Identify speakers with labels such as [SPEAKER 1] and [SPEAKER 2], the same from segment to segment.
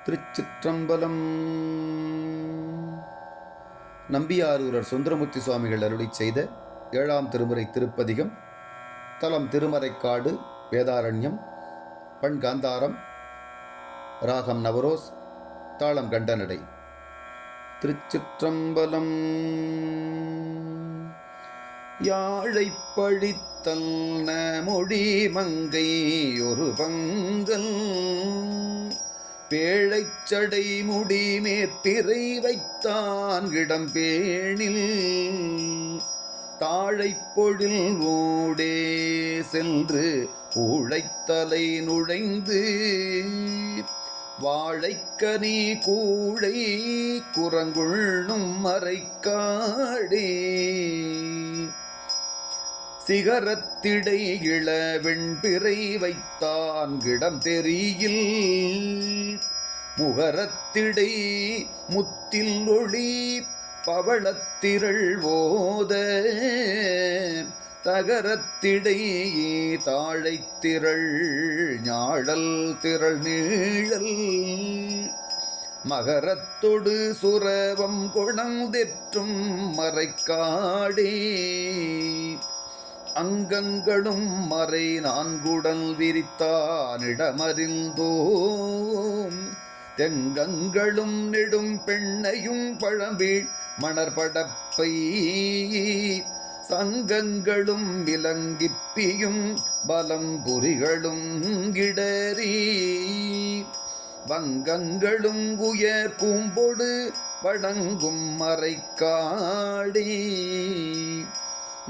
[SPEAKER 1] திருச்சிற்றம்பலம். நம்பியாரூரர் சுந்தரமூர்த்தி சுவாமிகள் அருளிச் செய்த 7ஆம் திருமுறை திருப்பதிகம். தலம் திருமறைக்காடு, வேதாரண்யம். பண் காந்தாரம், ராகம் நவரோஸ், தாளம் கண்டனடை. திருச்சிற்றம்பலம். யாழைப் பழித்தல் மொழி மங்கை ஒரு பங்கல் பேழைச்சடை முடி மேற்பிறை வைத்தான் இடம் பேணில் தாழைப்பொழில் ஓடே சென்று ஊழைத்தலை நுழைந்து வாழைக்கனி கூழை குரங்குள்ளும் மறைக்காடே சிகரத்திடை இளவெண்பிறை வைத்தான் இடம் தெரியில் முகரத்திடை முத்தில் ஒளி பவளத்திரள் ஓத தகரத்திடை தாழைத்திரள் ஞாழல் திரள் நீழல் மகரத்தொடு சுரவம் குணந்தெற்றும் மறைக்காடே அங்கங்களும் மறை நான்குடல் விரித்தானிடமறிந்தோம் தெங்கங்களும் நெடும் பெண்ணையும் பழம்பீழ் மணற்படப்பை சங்கங்களும் விலங்கிப்பியும் பலம் புரிகளும் இடறி வங்கங்களும் உயர் கூம்பொடு வழங்கும் மறைக்காடே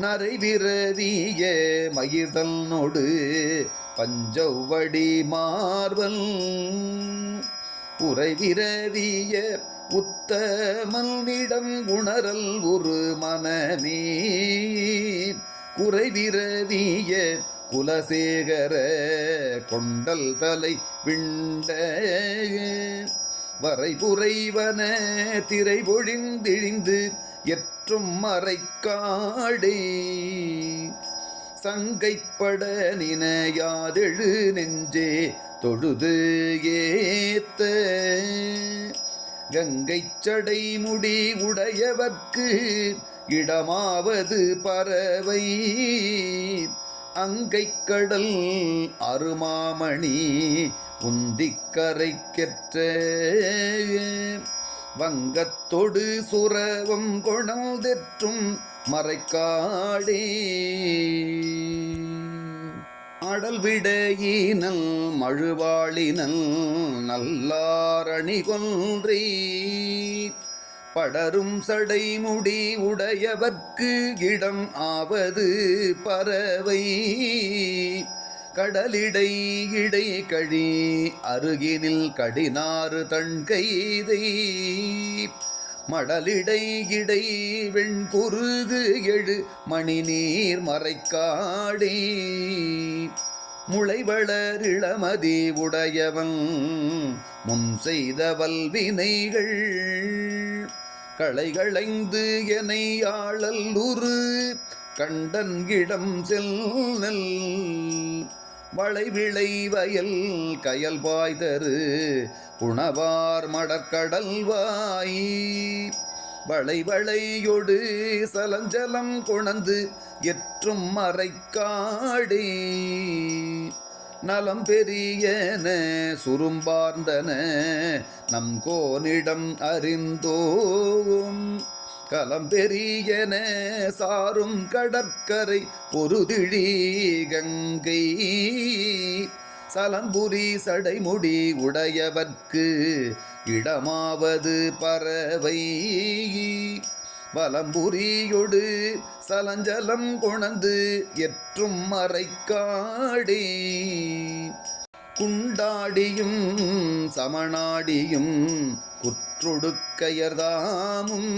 [SPEAKER 1] நரைவிரவிய மயிர்தல் நொடு பஞ்சவடி மார்வல் உறைவிரவிய உத்தமல்விடம் உணரல் ஒரு மனமே குறைவிரவிய குலசேகர கொண்டல் தலை விண்ட வரைபுரைவன திரை பொழிந்திழிந்து எற்றும் மறைக்காடே சங்கைப்பட நினையாதெழு நெஞ்சே தொழுது ஏத்த கங்கைச்சடை முடி உடையவர்க்கு இடமாவது பறவை அங்கைக்கடல் அருமாமணி உந்திக்கரைக்கெற்ற வங்கத்தொடு சுரவம் கொணந்தெற்றும் மறைக்காடே அடல்விடையினல் மழுவாளினல் நல்லாரணி கொன்றே படரும் சடைமுடி உடையவர்க்கு இடம் ஆவது பறவை கடலிடை இடை கழி அருகினில் கடினாறு தண்கைதை மடலிடை இடை வெண்குருகு எழு மணி நீர் மறைக்காடே முளைவளர் இளமதி உடையவன் முன் செய்த வல்வினைகள் களைகளைந்து எனை ஆளல் உரு கண்டன் இடம் செல்நல் வளைவிளை வயல் கயல் பாய்தரு உணவார் மடற்கடல் வாய் வளைவளையொடு சலஞ்சலம் கொணந்து எற்றும் மறைக்காடே நலம் பெரியன சுரும்பார்ந்தன நம் கோனிடம் அறிந்தோம் கலம் பெரியன சாரும் கடற்கரை பொருதிழி கங்கை சலம்புரி சடைமுடி உடையவர்க்கு இடமாவது பறவை வலம்புரியொடு சலஞ்சலம் கொணந்து எற்றும் மறைக்காடே குண்டாடியும் சமணாடியும் குற்றொடுக்கையர்தாமும்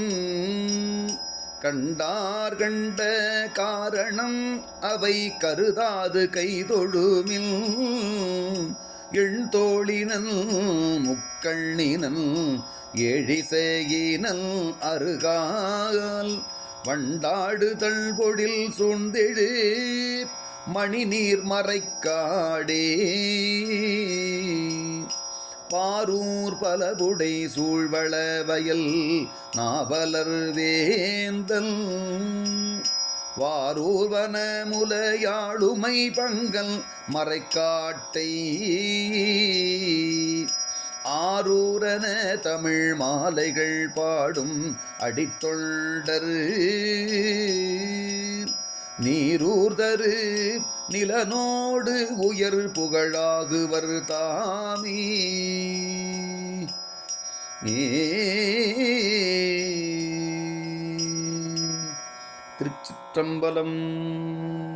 [SPEAKER 1] கண்டார் கண்ட காரணம் அவை கருதாது கைதொழுமில் எண்தோளினல் முக்கண்ணினல் ஏழிசையினல் அருகால் வண்டாடுதல் பொழில் சூழ்ந்தெழு மணி நீர் மறைக்காடே பாரூர் பலபுடை சூழ்வள வயல் நாவலர் வேந்தல் வாரூர் வனமுலையாளுமை பங்கல் மறைக்காட்டை ஆரூரன தமிழ் மாலைகள் பாடும் அடித்தொண்டர் நீரூர்தரு நிலனோடு உயர் புகழாகுவர் தாமே. திருச்சிற்றம்பலம்.